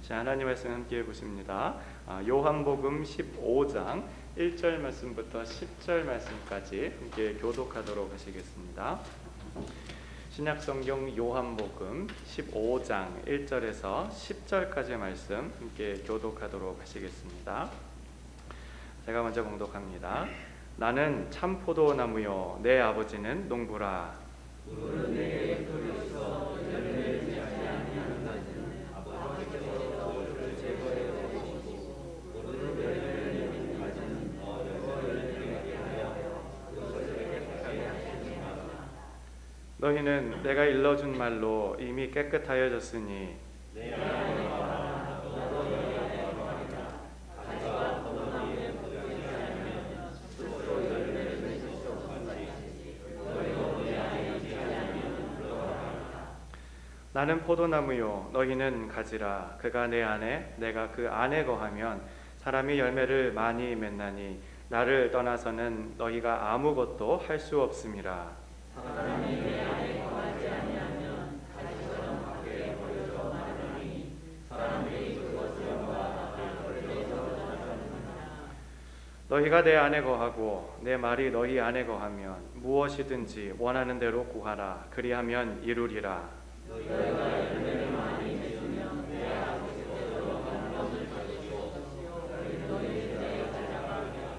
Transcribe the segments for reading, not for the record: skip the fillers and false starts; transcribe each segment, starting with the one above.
자, 하나님 말씀 함께 보십니다. 요한복음 15장 1절 말씀부터 10절 말씀까지 함께 교독하도록 하시겠습니다. 신약성경 요한복음 15장 1절에서 10절까지 말씀 함께 교독하도록 하시겠습니다. 제가 먼저 공독합니다. 나는 참 포도나무요 내 아버지는 농부라. 너희는 내가 일러준 말로 이미 깨끗하여졌으니 나는 포도나무요 너희는 가지라. 그가 내 안에 내가 그 안에 거하면 사람이 열매를 많이 맺나니 나를 떠나서는 너희가 아무것도 할 수 없음이라. 사람이 내 안에 거하지 아니하면 가지처럼 밖에 버려져 마르나니 사람이 그것으로가 밖에 버려져 마르느니라. 너희가 내 안에 거하고 내 말이 너희 안에 거하면 무엇이든지 원하는 대로 구하라. 그리하면 이루리라. 너희가 열매를 많이 맺으면 내 아버지께서 영광을 받으시고 너희를 내가 잘하리라.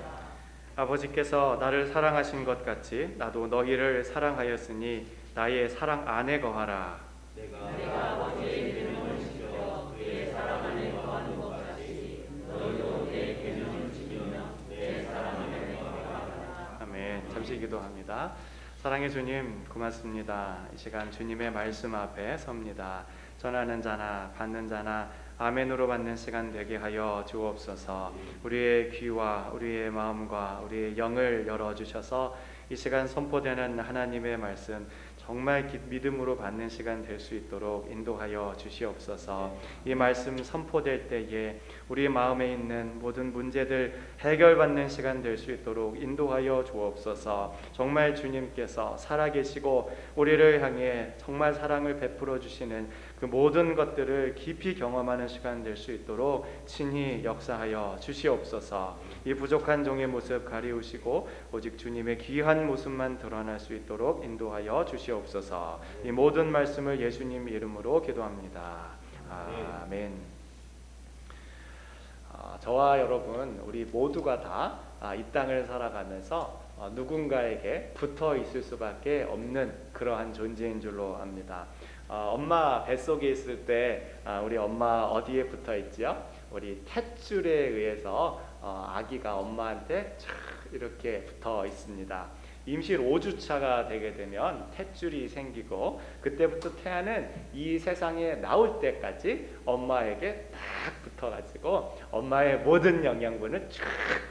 아버지께서 나를 사랑하신 것 같이 나도 너희를 사랑하였으니 나의 사랑 안에 거하라. 내가 아버지의 계명을 지켜 그의 사랑 안에 거하는 것 같이 너희도 내 계명을 지키며 내 사랑 안에 거하라. 아멘. 잠시 기도합니다. 사랑의 주님 고맙습니다. 이 시간 주님의 말씀 앞에 섭니다. 전하는 자나 받는 자나 아멘으로 받는 시간 되게 하여 주옵소서. 우리의 귀와 우리의 마음과 우리의 영을 열어주셔서 이 시간 선포되는 하나님의 말씀 정말 믿음으로 받는 시간 될 수 있도록 인도하여 주시옵소서. 이 말씀 선포될 때에 우리 마음에 있는 모든 문제들 해결받는 시간 될 수 있도록 인도하여 주옵소서. 정말 주님께서 살아계시고 우리를 향해 정말 사랑을 베풀어 주시는 그 모든 것들을 깊이 경험하는 시간 될 수 있도록 친히 역사하여 주시옵소서. 이 부족한 종의 모습 가리우시고 오직 주님의 귀한 모습만 드러날 수 있도록 인도하여 주시옵소서. 이 모든 말씀을 예수님 이름으로 기도합니다. 아멘. 저와 여러분 우리 모두가 다 이 땅을 살아가면서 누군가에게 붙어 있을 수밖에 없는 그러한 존재인 줄로 압니다. 엄마 뱃속에 있을 때 우리 엄마 어디에 붙어 있지요? 우리 탯줄에 의해서 아기가 엄마한테 쫙 이렇게 붙어 있습니다. 임실 5주차가 되게 되면 탯줄이 생기고 그때부터 태아는 이 세상에 나올 때까지 엄마에게 딱 붙어가지고 엄마의 모든 영양분을 쫙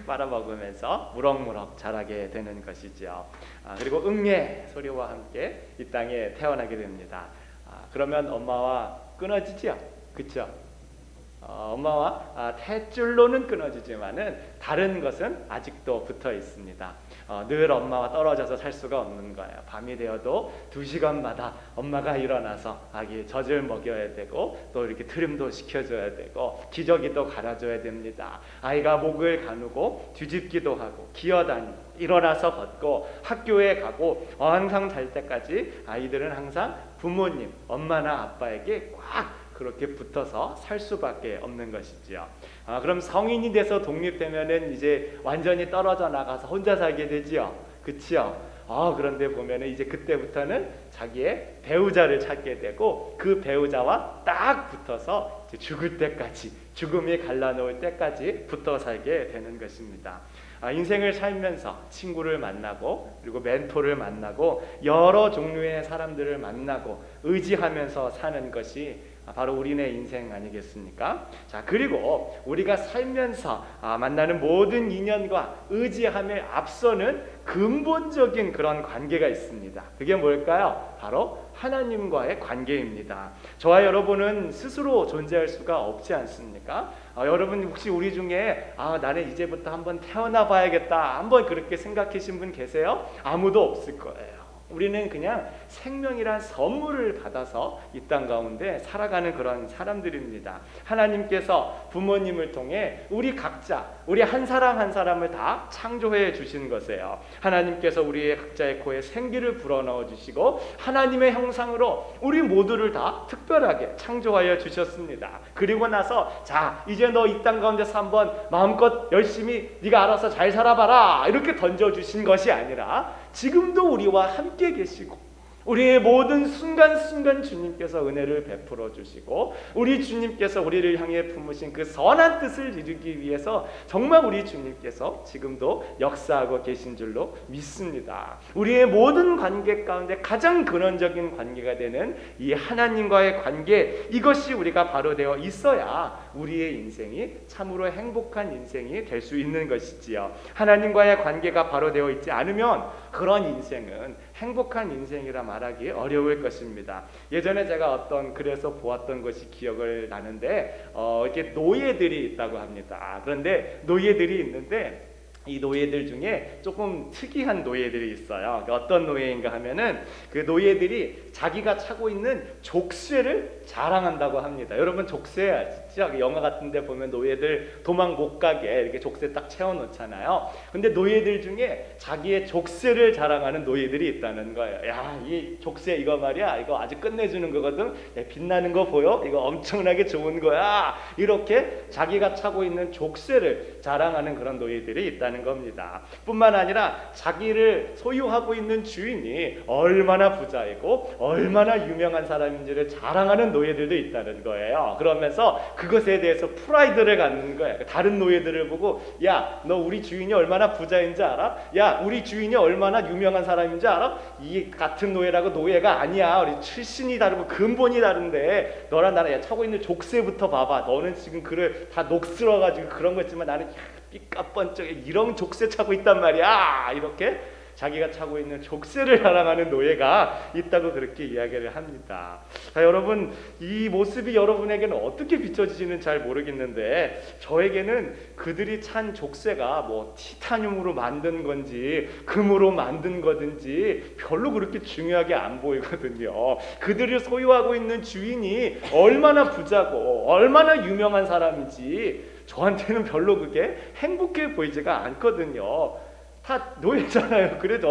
빨아먹으면서 무럭무럭 자라게 되는 것이죠. 그리고 응애 소리와 함께 이 땅에 태어나게 됩니다. 그러면 엄마와 끊어지죠? 그렇죠? 엄마와 탯줄로는 끊어지지만은 다른 것은 아직도 붙어 있습니다. 늘 엄마와 떨어져서 살 수가 없는 거예요. 밤이 되어도 2시간마다 엄마가 일어나서 아기 젖을 먹여야 되고 또 이렇게 트림도 시켜줘야 되고 기저귀도 갈아줘야 됩니다. 아이가 목을 가누고 뒤집기도 하고 기어다니고 일어나서 걷고 학교에 가고 항상 잘 때까지 아이들은 항상 부모님, 엄마나 아빠에게 꽉 그렇게 붙어서 살 수밖에 없는 것이지요. 그럼 성인이 돼서 독립되면은 이제 완전히 떨어져 나가서 혼자 살게 되지요. 그치요? 그런데 보면은 이제 그때부터는 자기의 배우자를 찾게 되고 그 배우자와 딱 붙어서 이제 죽을 때까지 죽음이 갈라놓을 때까지 붙어 살게 되는 것입니다. 인생을 살면서 친구를 만나고 그리고 멘토를 만나고 여러 종류의 사람들을 만나고 의지하면서 사는 것이 바로 우리네 인생 아니겠습니까? 자, 그리고 우리가 살면서 만나는 모든 인연과 의지함에 앞서는 근본적인 그런 관계가 있습니다. 그게 뭘까요? 바로 하나님과의 관계입니다. 저와 여러분은 스스로 존재할 수가 없지 않습니까? 여러분 혹시 우리 중에 나는 이제부터 한번 태어나 봐야겠다 한번 그렇게 생각하신 분 계세요? 아무도 없을 거예요. 우리는 그냥 생명이란 선물을 받아서 이 땅 가운데 살아가는 그런 사람들입니다. 하나님께서 부모님을 통해 우리 각자, 우리 한 사람 한 사람을 다 창조해 주신 것이에요. 하나님께서 우리의 각자의 코에 생기를 불어넣어 주시고 하나님의 형상으로 우리 모두를 다 특별하게 창조하여 주셨습니다. 그리고 나서 자, 이제 너 이 땅 가운데서 한번 마음껏 열심히 네가 알아서 잘 살아봐라 이렇게 던져주신 것이 아니라 지금도 우리와 함께 계시고 우리의 모든 순간순간 주님께서 은혜를 베풀어 주시고 우리 주님께서 우리를 향해 품으신 그 선한 뜻을 이루기 위해서 정말 우리 주님께서 지금도 역사하고 계신 줄로 믿습니다. 우리의 모든 관계 가운데 가장 근원적인 관계가 되는 이 하나님과의 관계, 이것이 우리가 바로 되어 있어야 우리의 인생이 참으로 행복한 인생이 될 수 있는 것이지요. 하나님과의 관계가 바로 되어 있지 않으면 그런 인생은 행복한 인생이라 말하기 어려울 것입니다. 예전에 제가 어떤 글에서 보았던 것이 기억을 나는데 이렇게 노예들이 있다고 합니다. 그런데 노예들이 있는데 이 노예들 중에 조금 특이한 노예들이 있어요. 어떤 노예인가 하면은 그 노예들이 자기가 차고 있는 족쇄를 자랑한다고 합니다. 여러분 족쇄 아시죠? 영화 같은 데 보면 노예들 도망 못 가게 이렇게 족쇄 딱 채워 놓잖아요. 근데 노예들 중에 자기의 족쇄를 자랑하는 노예들이 있다는 거예요. 야, 이 족쇄 이거 말이야. 이거 아주 끝내주는 거거든. 야, 빛나는 거 보여? 이거 엄청나게 좋은 거야. 이렇게 자기가 차고 있는 족쇄를 자랑하는 그런 노예들이 있다는 겁니다. 뿐만 아니라 자기를 소유하고 있는 주인이 얼마나 부자이고 얼마나 유명한 사람인지를 자랑하는 노예들도 있다는 거예요. 그러면서 그것에 대해서 프라이드를 갖는 거예요. 다른 노예들을 보고 야, 너 우리 주인이 얼마나 부자인지 알아? 야, 우리 주인이 얼마나 유명한 사람인지 알아? 이 같은 노예라고 노예가 아니야. 우리 출신이 다르고 근본이 다른데 너랑 나랑 차고 있는 족쇄부터 봐봐. 너는 지금 글을 다 녹슬어가지고 그런 거 있지만 나는 삐까뻔쩍 이런 족쇄 차고 있단 말이야. 이렇게 자기가 차고 있는 족쇄를 자랑하는 노예가 있다고 그렇게 이야기를 합니다. 자, 여러분 이 모습이 여러분에게는 어떻게 비춰지지는 잘 모르겠는데 저에게는 그들이 찬 족쇄가 뭐 티타늄으로 만든 건지 금으로 만든 거든지 별로 그렇게 중요하게 안 보이거든요. 그들이 소유하고 있는 주인이 얼마나 부자고 얼마나 유명한 사람인지 저한테는 별로 그게 행복해 보이지가 않거든요. 다 노예잖아요. 그래도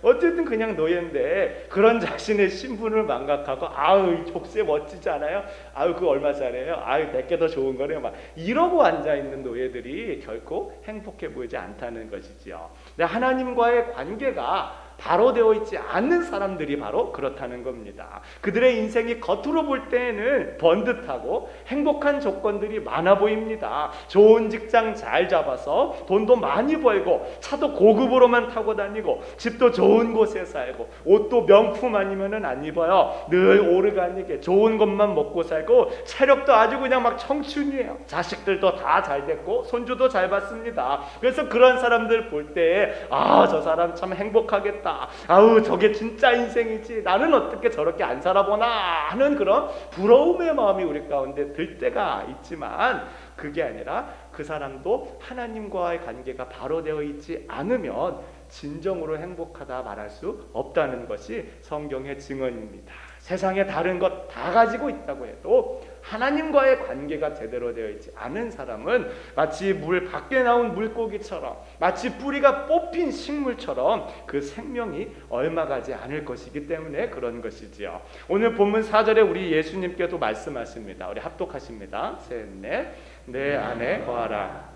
어쨌든 그냥 노예인데 그런 자신의 신분을 망각하고 아우 이 족쇄 멋지지 않아요? 아우 그거 얼마짜리예요? 아우 내게 더 좋은 거네요. 막 이러고 앉아 있는 노예들이 결코 행복해 보이지 않다는 것이지요. 근데 하나님과의 관계가 바로 되어 있지 않는 사람들이 바로 그렇다는 겁니다. 그들의 인생이 겉으로 볼 때에는 번듯하고 행복한 조건들이 많아 보입니다. 좋은 직장 잘 잡아서 돈도 많이 벌고 차도 고급으로만 타고 다니고 집도 좋은 곳에 살고 옷도 명품 아니면은 안 입어요. 늘 오르가닉에 좋은 것만 먹고 살고 체력도 아주 그냥 막 청춘이에요. 자식들도 다 잘 됐고 손주도 잘 봤습니다. 그래서 그런 사람들 볼 때 아, 저 사람 참 행복하겠다. 아우 저게 진짜 인생이지. 나는 어떻게 저렇게 안 살아보나 하는 그런 부러움의 마음이 우리 가운데 들 때가 있지만 그게 아니라 그 사람도 하나님과의 관계가 바로 되어 있지 않으면 진정으로 행복하다 말할 수 없다는 것이 성경의 증언입니다. 세상에 다른 것 다 가지고 있다고 해도 하나님과의 관계가 제대로 되어 있지 않은 사람은 마치 물 밖에 나온 물고기처럼 마치 뿌리가 뽑힌 식물처럼 그 생명이 얼마 가지 않을 것이기 때문에 그런 것이지요. 오늘 본문 4절에 우리 예수님께도 말씀하십니다. 우리 합독하십니다. 셋, 넷. 내 안에 거하라.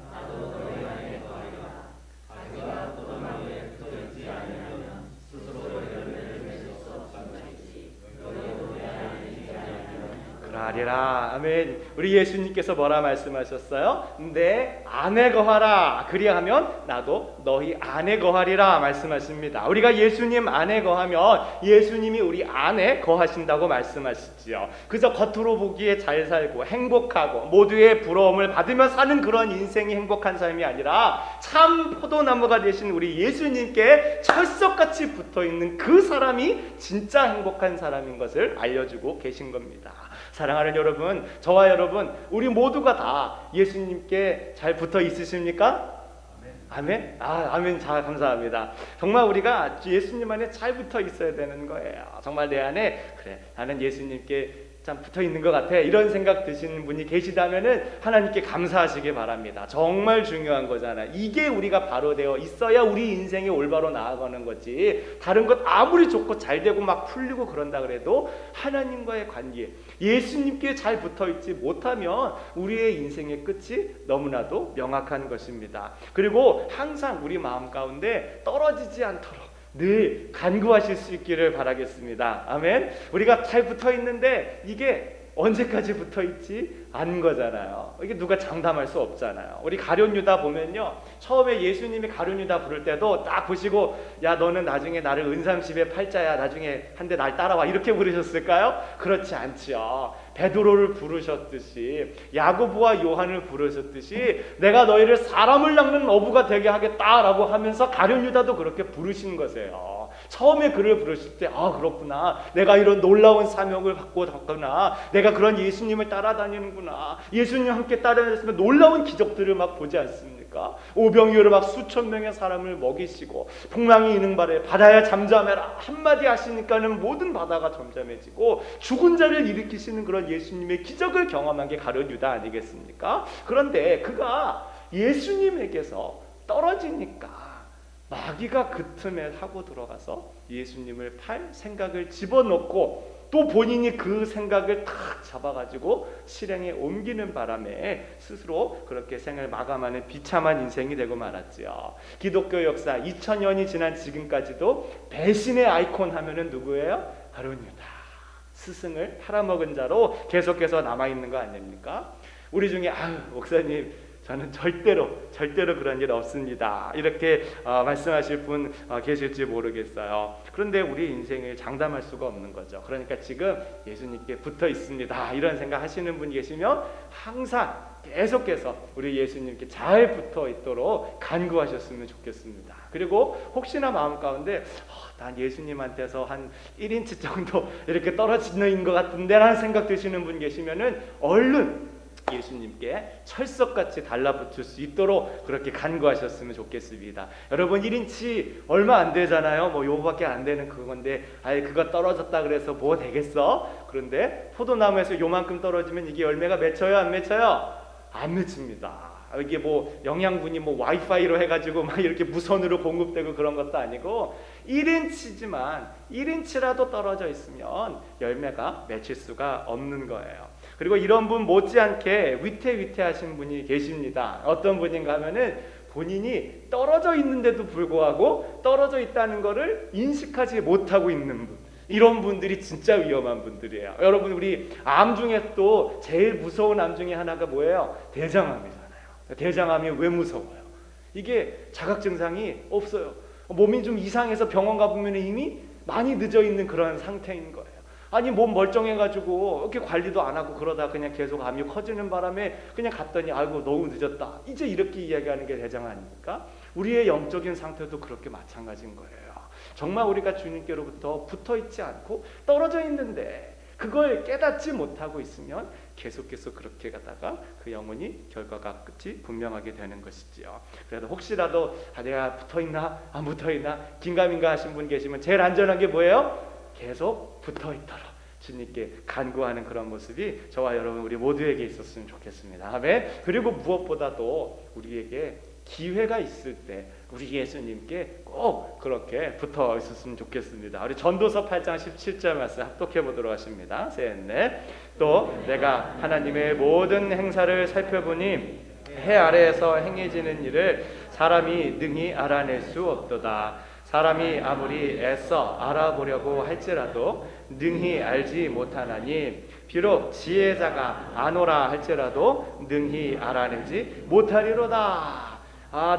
그러하리라. 아멘. 우리 예수님께서 뭐라 말씀하셨어요? 내 안에 거하라. 그리하면 나도 너희 안에 거하리라 말씀하십니다. 우리가 예수님 안에 거하면 예수님이 우리 안에 거하신다고 말씀하시지요. 그저 겉으로 보기에 잘 살고 행복하고 모두의 부러움을 받으며 사는 그런 인생이 행복한 삶이 아니라 참 포도나무가 되신 우리 예수님께 철석같이 붙어있는 그 사람이 진짜 행복한 사람인 것을 알려주고 계신 겁니다. 사랑하는 여러분, 저와 여러분, 우리 모두가 다 예수님께 잘 붙어 있으십니까? 아멘? 아멘. 자, 감사합니다. 정말 우리가 예수님 안에 잘 붙어 있어야 되는 거예요. 정말 내 안에 그래, 나는 예수님께 참 붙어 있는 것 같아, 이런 생각 드시는 분이 계시다면은 하나님께 감사하시기 바랍니다. 정말 중요한 거잖아요. 이게 우리가 바로 되어 있어야 우리 인생이 올바로 나아가는 거지. 다른 것 아무리 좋고 잘 되고 막 풀리고 그런다 그래도 하나님과의 관계, 예수님께 잘 붙어 있지 못하면 우리의 인생의 끝이 너무나도 명확한 것입니다. 그리고 항상 우리 마음 가운데 떨어지지 않도록 늘 간구하실 수 있기를 바라겠습니다. 아멘. 우리가 잘 붙어 있는데 이게 언제까지 붙어 있지 않은 거잖아요. 이게 누가 장담할 수 없잖아요. 우리 가룟 유다 보면요, 처음에 예수님이 가룟 유다 부를 때도 딱 보시고 야 너는 나중에 나를 은삼십의 팔자야, 나중에 한데 날 따라와, 이렇게 부르셨을까요? 그렇지 않지요. 베드로를 부르셨듯이, 야고보와 요한을 부르셨듯이 내가 너희를 사람을 낚는 어부가 되게 하겠다라고 하면서 가룟 유다도 그렇게 부르신 거세요. 처음에 그를 부르실 때 그렇구나, 내가 이런 놀라운 사명을 받고 졌구나, 내가 그런 예수님을 따라다니는구나, 예수님 함께 따라다녔으면 놀라운 기적들을 막 보지 않습니까? 오병이어로 막 수천 명의 사람을 먹이시고, 풍랑이 있는 바다야 잠잠해라 한마디 하시니까는 모든 바다가 잠잠해지고, 죽은 자를 일으키시는 그런 예수님의 기적을 경험한 게 가룟 유다 아니겠습니까? 그런데 그가 예수님에게서 떨어지니까 마귀가 그 틈에 하고 들어가서 예수님을 팔 생각을 집어넣고, 또 본인이 그 생각을 탁 잡아가지고 실행에 옮기는 바람에 스스로 그렇게 생을 마감하는 비참한 인생이 되고 말았지요. 기독교 역사 2000년이 지난 지금까지도 배신의 아이콘 하면은 누구예요? 가룟 유다. 스승을 팔아먹은 자로 계속해서 남아있는 거 아닙니까? 우리 중에 목사님 저는 절대로 그런 일 없습니다, 이렇게 말씀하실 분 계실지 모르겠어요. 그런데 우리 인생을 장담할 수가 없는 거죠. 그러니까 지금 예수님께 붙어 있습니다, 이런 생각 하시는 분 계시면 항상 계속해서 우리 예수님께 잘 붙어 있도록 간구하셨으면 좋겠습니다. 그리고 혹시나 마음 가운데 난 예수님한테서 한 1인치 정도 이렇게 떨어지는 것 같은데 라는 생각 드시는 분 계시면은 얼른 예수님께 철석같이 달라붙을 수 있도록 그렇게 간구하셨으면 좋겠습니다. 여러분 1인치 얼마 안 되잖아요. 뭐 요거밖에 안 되는 그건데 그거 떨어졌다 그래서 뭐 되겠어? 그런데 포도나무에서 요만큼 떨어지면 이게 열매가 맺혀요? 안 맺혀요? 안 맺힙니다. 이게 뭐 영양분이 뭐 와이파이로 해가지고 막 이렇게 무선으로 공급되고 그런 것도 아니고 1인치지만 1인치라도 떨어져 있으면 열매가 맺힐 수가 없는 거예요. 그리고 이런 분 못지않게 위태위태하신 분이 계십니다. 어떤 분인가 하면은 본인이 떨어져 있는데도 불구하고 떨어져 있다는 것을 인식하지 못하고 있는 분, 이런 분들이 진짜 위험한 분들이에요. 여러분 우리 암 중에 또 제일 무서운 암 중에 하나가 뭐예요? 대장암이잖아요. 대장암이 왜 무서워요? 이게 자각 증상이 없어요. 몸이 좀 이상해서 병원 가보면 이미 많이 늦어 있는 그런 상태인 거예요. 아니 몸 멀쩡해가지고 이렇게 관리도 안 하고 그러다 그냥 계속 암이 커지는 바람에 그냥 갔더니 아이고 너무 늦었다, 이제 이렇게 이야기하는 게 대장 아닙니까? 우리의 영적인 상태도 그렇게 마찬가지인 거예요. 정말 우리가 주님께로부터 붙어있지 않고 떨어져 있는데 그걸 깨닫지 못하고 있으면 계속해서 그렇게 가다가 그 영혼이 결과가 끝이 분명하게 되는 것이지요. 그래도 혹시라도 내가 붙어있나 안 붙어있나 긴가민가 하신 분 계시면 제일 안전한 게 뭐예요? 계속 붙어있도록 주님께 간구하는 그런 모습이 저와 여러분 우리 모두에게 있었으면 좋겠습니다. 아멘. 그리고 무엇보다도 우리에게 기회가 있을 때 우리 예수님께 꼭 그렇게 붙어 있었으면 좋겠습니다. 우리 전도서 8장 17절 말씀 합독해 보도록 하십니다. 셋넷. 또 내가 하나님의 모든 행사를 살펴보니 해 아래에서 행해지는 일을 사람이 능히 알아낼 수 없도다. 사람이 아무리 애써 알아보려고 할지라도 능히 알지 못하나니 비록 지혜자가 아노라 할지라도 능히 알아내지 못하리로다.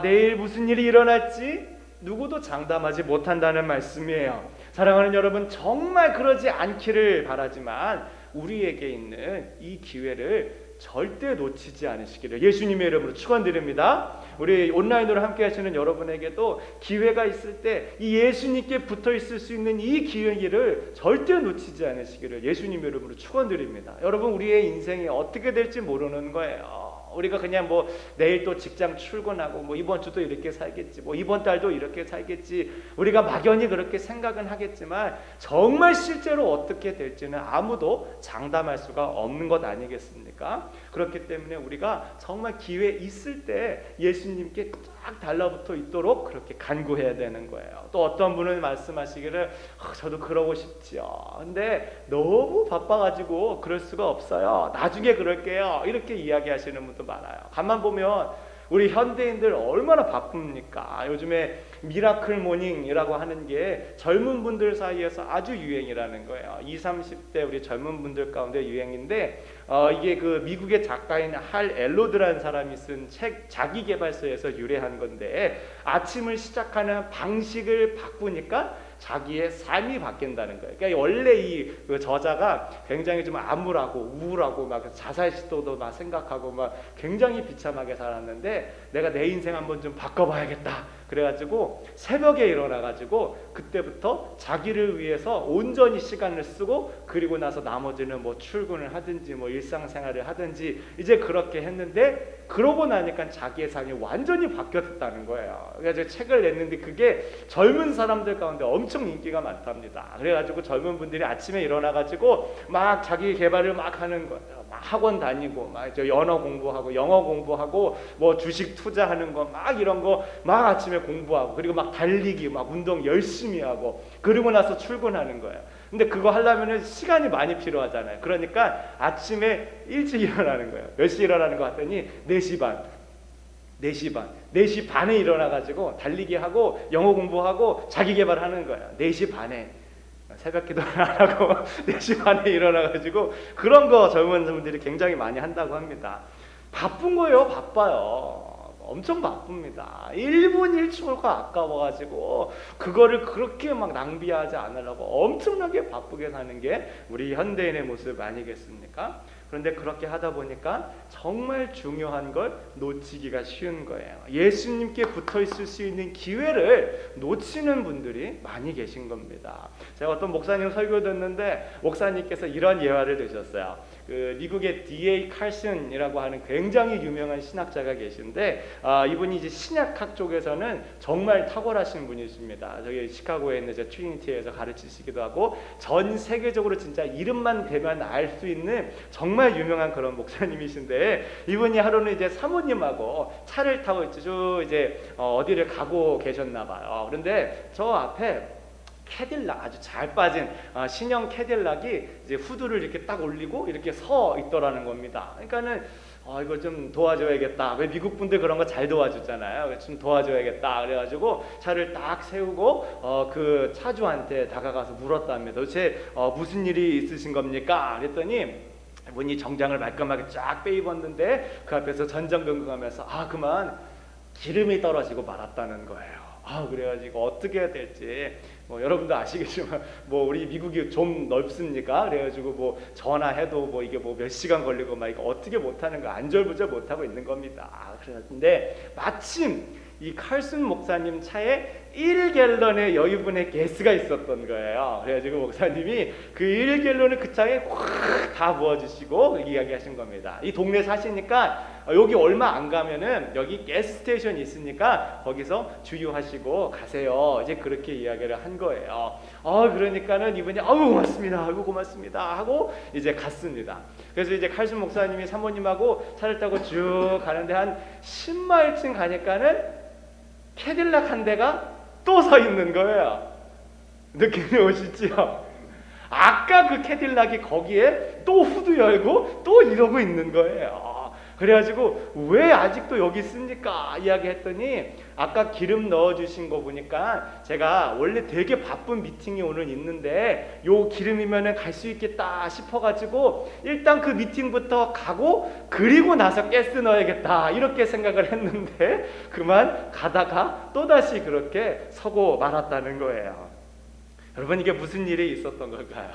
내일 무슨 일이 일어날지 누구도 장담하지 못한다는 말씀이에요. 사랑하는 여러분, 정말 그러지 않기를 바라지만 우리에게 있는 이 기회를 절대 놓치지 않으시기를 예수님의 이름으로 축원드립니다. 우리 온라인으로 함께 하시는 여러분에게도 기회가 있을 때 이 예수님께 붙어 있을 수 있는 이 기회를 절대 놓치지 않으시기를 예수님의 이름으로 축원드립니다. 여러분 우리의 인생이 어떻게 될지 모르는 거예요. 우리가 그냥 뭐 내일 또 직장 출근하고 뭐 이번 주도 이렇게 살겠지, 뭐 이번 달도 이렇게 살겠지, 우리가 막연히 그렇게 생각은 하겠지만 정말 실제로 어떻게 될지는 아무도 장담할 수가 없는 것 아니겠습니까? 그렇기 때문에 우리가 정말 기회 있을 때 예수님께 쫙 달라붙어 있도록 그렇게 간구해야 되는 거예요. 또 어떤 분은 말씀하시기를 저도 그러고 싶지요. 근데 너무 바빠가지고 그럴 수가 없어요. 나중에 그럴게요. 이렇게 이야기하시는 분도 많아요. 가만 보면 우리 현대인들 얼마나 바쁩니까? 요즘에 미라클 모닝이라고 하는 게 젊은 분들 사이에서 아주 유행이라는 거예요. 20, 30대 우리 젊은 분들 가운데 유행인데 이게 그 미국의 작가인 할 엘로드라는 사람이 쓴 책 자기계발서에서 유래한 건데 아침을 시작하는 방식을 바꾸니까 자기의 삶이 바뀐다는 거예요. 그러니까 원래 그 저자가 굉장히 좀 암울하고 우울하고 막 자살 시도도 막 생각하고 막 굉장히 비참하게 살았는데 내가 내 인생 한번 좀 바꿔봐야겠다. 그래가지고 새벽에 일어나가지고 그때부터 자기를 위해서 온전히 시간을 쓰고 그리고 나서 나머지는 뭐 출근을 하든지 뭐 일상생활을 하든지 이제 그렇게 했는데 그러고 나니까 자기의 삶이 완전히 바뀌었다는 거예요. 그래서 책을 냈는데 그게 젊은 사람들 가운데 엄청 인기가 많답니다. 그래가지고 젊은 분들이 아침에 일어나가지고 막 자기 개발을 막 하는 거예요. 막 학원 다니고 막 언어 공부하고 영어 공부하고 뭐 주식 투자하는 거 막 이런 거 막 아침에 공부하고 그리고 막 달리기 막 운동 열심히 하고 그리고 나서 출근하는 거예요. 근데 그거 하려면은 시간이 많이 필요하잖아요. 그러니까 아침에 일찍 일어나는 거예요. 몇 시에 일어나는 거 같더니 4시 반, 4시 반에 일어나가지고 달리기 하고 영어 공부하고 자기 개발하는 거예요. 4시 반에 새벽 기도 안 하고 4시 반에 일어나가지고 그런 거 젊은 분들이 굉장히 많이 한다고 합니다. 바쁜 거예요. 바빠요. 엄청 바쁩니다. 1분 1초가 아까워가지고 그거를 그렇게 막 낭비하지 않으려고 엄청나게 바쁘게 사는 게 우리 현대인의 모습 아니겠습니까? 그런데 그렇게 하다 보니까 정말 중요한 걸 놓치기가 쉬운 거예요. 예수님께 붙어 있을 수 있는 기회를 놓치는 분들이 많이 계신 겁니다. 제가 어떤 목사님 설교 듣는데 목사님께서 이런 예화를 드셨어요. 그 미국의 D.A. 칼슨이라고 하는 굉장히 유명한 신학자가 계신데 이분이 이제 신약학 쪽에서는 정말 탁월하신 분이십니다. 저기 시카고에 있는 트리니티에서 가르치시기도 하고 전 세계적으로 진짜 이름만 대면 알 수 있는 정말 유명한 그런 목사님이신데 이분이 하루는 이제 사모님하고 차를 타고 이제 어디를 가고 계셨나 봐요. 그런데 저 앞에 캐딜락 아주 잘 빠진 신형 캐딜락이 이제 후드를 이렇게 딱 올리고 이렇게 서 있더라는 겁니다. 그러니까는 이거 좀 도와줘야겠다. 왜 미국 분들 그런 거 잘 도와주잖아요. 좀 도와줘야겠다. 그래가지고 차를 딱 세우고 그 차주한테 다가가서 물었답니다. 도대체 무슨 일이 있으신 겁니까? 그랬더니 분이 정장을 말끔하게 쫙 빼입었는데 그 앞에서 전전긍긍하면서 그만 기름이 떨어지고 말았다는 거예요. 그래가지고 어떻게 해야 될지 뭐 여러분도 아시겠지만 뭐 우리 미국이 좀 넓습니까? 그래가지고 뭐 전화해도 뭐 이게 뭐 몇 시간 걸리고 막 이거 어떻게 못하는 거 안절부절 못하고 있는 겁니다. 그런데 마침 이 칼슨 목사님 차에 1갤런의 여유분의 가스가 있었던 거예요. 그래가지고 목사님이 그 1갤런을 그 차에 확 다 부어주시고 이야기하신 겁니다. 이 동네 사시니까 여기 얼마 안 가면은 여기 가스 스테이션 있으니까 거기서 주유하시고 가세요. 이제 그렇게 이야기를 한 거예요. 그러니까는 이분이 고맙습니다. 고맙습니다 하고 이제 갔습니다. 그래서 이제 칼슨 목사님이 사모님하고 차를 타고 쭉 가는데 한 10마일쯤 가니까는 캐딜락 한 대가 또 서 있는 거예요. 느낌이 오시죠? 아까 그 캐딜락이 거기에 또 후드 열고 또 이러고 있는 거예요. 그래가지고 왜 아직도 여기 있습니까? 이야기했더니 아까 기름 넣어주신 거 보니까 제가 원래 되게 바쁜 미팅이 오늘 있는데 요 기름이면은 갈 수 있겠다 싶어가지고 일단 그 미팅부터 가고 그리고 나서 가스 넣어야겠다 이렇게 생각을 했는데 그만 가다가 또다시 그렇게 서고 말았다는 거예요. 여러분 이게 무슨 일이 있었던 걸까요?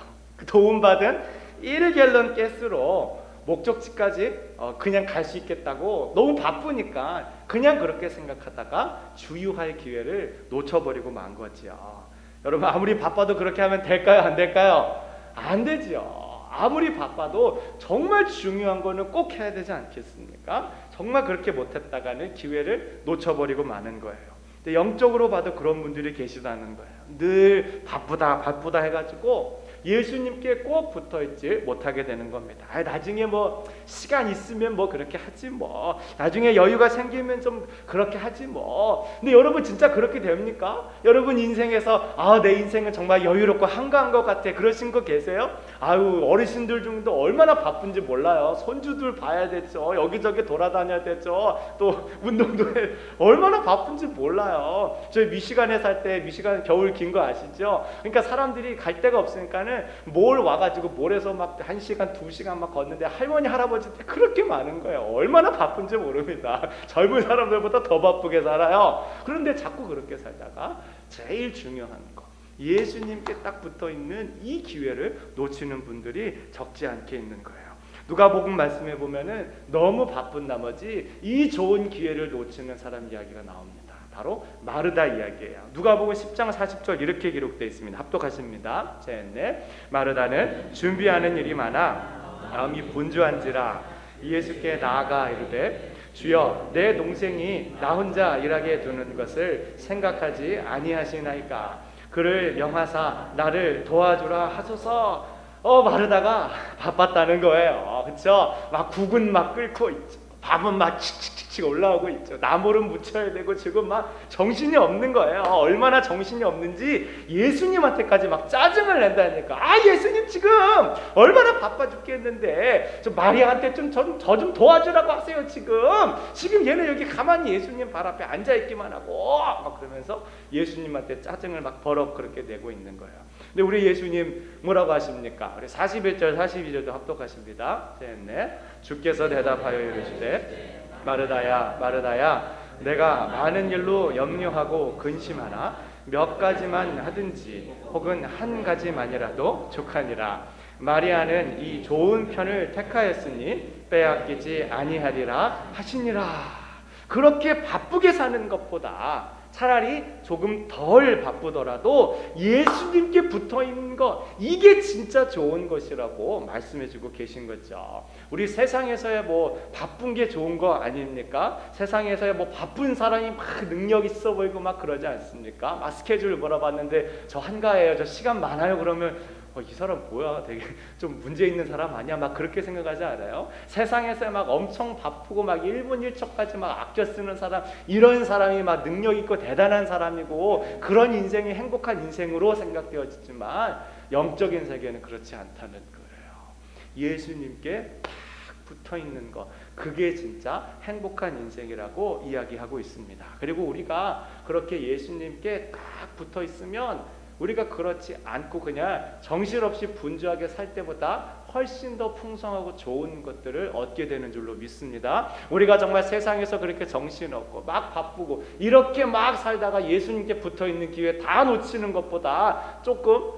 도움받은 1갤런 가스로 목적지까지 그냥 갈 수 있겠다고 너무 바쁘니까 그냥 그렇게 생각하다가 주유할 기회를 놓쳐버리고 만 거지요. 여러분 아무리 바빠도 그렇게 하면 될까요? 안 될까요? 안 되지요. 아무리 바빠도 정말 중요한 거는 꼭 해야 되지 않겠습니까? 정말 그렇게 못했다가는 기회를 놓쳐버리고 마는 거예요. 근데 영적으로 봐도 그런 분들이 계시다는 거예요. 늘 바쁘다 해가지고 예수님께 꼭 붙어있지 못하게 되는 겁니다. 나중에 뭐 시간 있으면 뭐 그렇게 하지 뭐, 나중에 여유가 생기면 좀 그렇게 하지 뭐. 근데 여러분 진짜 그렇게 됩니까? 여러분 인생에서 내 인생은 정말 여유롭고 한가한 것 같아, 그러신 거 계세요? 어르신들 중에도 얼마나 바쁜지 몰라요. 손주들 봐야 되죠, 여기저기 돌아다녀야 되죠, 또 운동도 해. 얼마나 바쁜지 몰라요. 저희 미시간에 살 때, 미시간 겨울 긴 거 아시죠? 그러니까 사람들이 갈 데가 없으니까는 몰 와가지고 몰에서 막 1시간 2시간 막 걷는데 할머니 할아버지 때 그렇게 많은 거예요. 얼마나 바쁜지 모릅니다. 젊은 사람들보다 더 바쁘게 살아요. 그런데 자꾸 그렇게 살다가 제일 중요한 거, 예수님께 딱 붙어있는 이 기회를 놓치는 분들이 적지 않게 있는 거예요. 누가복음 말씀해 보면은 너무 바쁜 나머지 이 좋은 기회를 놓치는 사람 이야기가 나옵니다. 바로 마르다 이야기예요. 누가복음 10장 40절 이렇게 기록되어 있습니다. 합독하십니다. 셋넷. 마르다는 준비하는 일이 많아 마음이 분주한지라 예수께 나아가 이르되 주여, 내 동생이 나 혼자 일하게 두는 것을 생각하지 아니하시나이까. 그를 명하사 나를 도와주라 하소서. 마르다가 바빴다는 거예요. 그렇죠? 막 국은 막 끓고 있죠. 밥은 막 칙칙칙칙 올라오고 있죠. 나물은 무쳐야 되고 지금 막 정신이 없는 거예요. 얼마나 정신이 없는지 예수님한테까지 막 짜증을 낸다니까. 예수님 지금 얼마나 바빠 죽겠는데 좀 마리아한테 저 좀 도와주라고 하세요. 지금 얘는 여기 가만히 예수님 발 앞에 앉아있기만 하고 막 그러면서 예수님한테 짜증을 막 버럭 그렇게 내고 있는 거예요. 근데 우리 예수님 뭐라고 하십니까? 우리 41절 42절도 합독하십니다. 셋넷. 주께서 대답하여 이르시되 마르다야 마르다야, 내가 많은 일로 염려하고 근심하나 몇 가지만 하든지 혹은 한 가지만이라도 족하니라. 마리아는 이 좋은 편을 택하였으니 빼앗기지 아니하리라 하시니라. 그렇게 바쁘게 사는 것보다 차라리 조금 덜 바쁘더라도 예수님께 붙어있는 것, 이게 진짜 좋은 것이라고 말씀해주고 계신 거죠. 우리 세상에서야 뭐 바쁜 게 좋은 거 아닙니까? 세상에서야 뭐 바쁜 사람이 막 능력 있어 보이고 막 그러지 않습니까? 막 스케줄 물어봤는데 저 한가해요, 저 시간 많아요, 그러면 이 사람 뭐야, 되게 좀 문제 있는 사람 아니야, 막 그렇게 생각하지 않아요? 세상에서 막 엄청 바쁘고 막 1분 1초까지 막 아껴 쓰는 사람, 이런 사람이 막 능력 있고 대단한 사람이고 그런 인생이 행복한 인생으로 생각되어지지만 영적인 세계는 그렇지 않다는 거예요. 예수님께 딱 붙어 있는 것, 그게 진짜 행복한 인생이라고 이야기하고 있습니다. 그리고 우리가 그렇게 예수님께 딱 붙어 있으면 우리가 그렇지 않고 그냥 정신없이 분주하게 살 때보다 훨씬 더 풍성하고 좋은 것들을 얻게 되는 줄로 믿습니다. 우리가 정말 세상에서 그렇게 정신없고 막 바쁘고 이렇게 막 살다가 예수님께 붙어있는 기회 다 놓치는 것보다 조금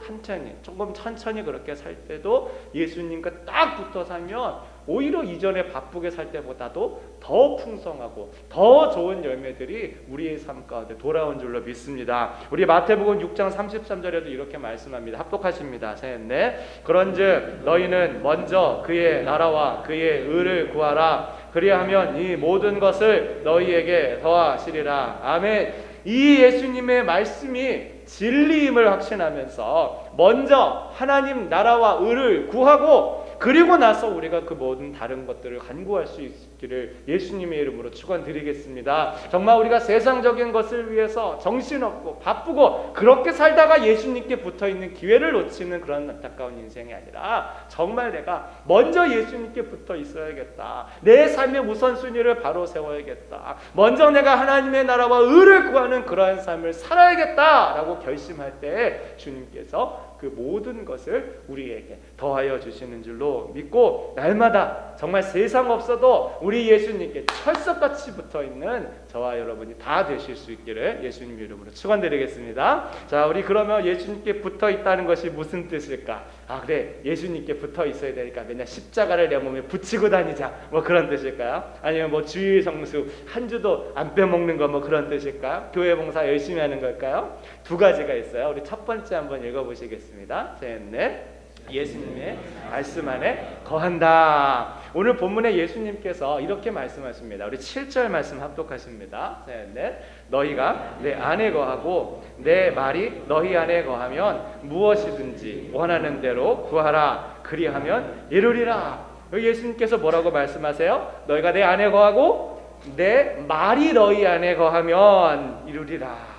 천천히 그렇게 살 때도 예수님과 딱 붙어 살면 오히려 이전에 바쁘게 살 때보다도 더 풍성하고 더 좋은 열매들이 우리의 삶 가운데 돌아온 줄로 믿습니다. 우리 마태복음 6장 33절에도 이렇게 말씀합니다. 합독하십니다. 셋넷. 그런즉 너희는 먼저 그의 나라와 그의 의를 구하라. 그리하면 이 모든 것을 너희에게 더하시리라. 아멘. 이 예수님의 말씀이 진리임을 확신하면서 먼저 하나님 나라와 의를 구하고 그리고 나서 우리가 그 모든 다른 것들을 간구할 수 있기를 예수님의 이름으로 축원드리겠습니다. 정말 우리가 세상적인 것을 위해서 정신없고 바쁘고 그렇게 살다가 예수님께 붙어있는 기회를 놓치는 그런 안타까운 인생이 아니라 정말 내가 먼저 예수님께 붙어 있어야겠다. 내 삶의 우선순위를 바로 세워야겠다. 먼저 내가 하나님의 나라와 의를 구하는 그러한 삶을 살아야겠다라고 결심할 때 주님께서 그 모든 것을 우리에게 더하여 주시는 줄로 믿고 날마다 정말 세상 없어도 우리 예수님께 철석같이 붙어있는 저와 여러분이 다 되실 수 있기를 예수님 이름으로 축원드리겠습니다. 자, 우리 그러면 예수님께 붙어있다는 것이 무슨 뜻일까? 그래, 예수님께 붙어 있어야 되니까 맨날 십자가를 내 몸에 붙이고 다니자, 뭐 그런 뜻일까요? 아니면 뭐 주일 성수 한 주도 안 빼먹는 거 뭐 그런 뜻일까요? 교회 봉사 열심히 하는 걸까요? 두 가지가 있어요. 우리 첫 번째 한번 읽어보시겠습니다. 셋넷. 예수님의 말씀 안에 거한다. 오늘 본문에 예수님께서 이렇게 말씀하십니다. 우리 7절 말씀 합독하십니다. 네. 너희가 내 안에 거하고 내 말이 너희 안에 거하면 무엇이든지 원하는 대로 구하라. 그리하면 이루리라. 여기 예수님께서 뭐라고 말씀하세요? 너희가 내 안에 거하고 내 말이 너희 안에 거하면 이루리라.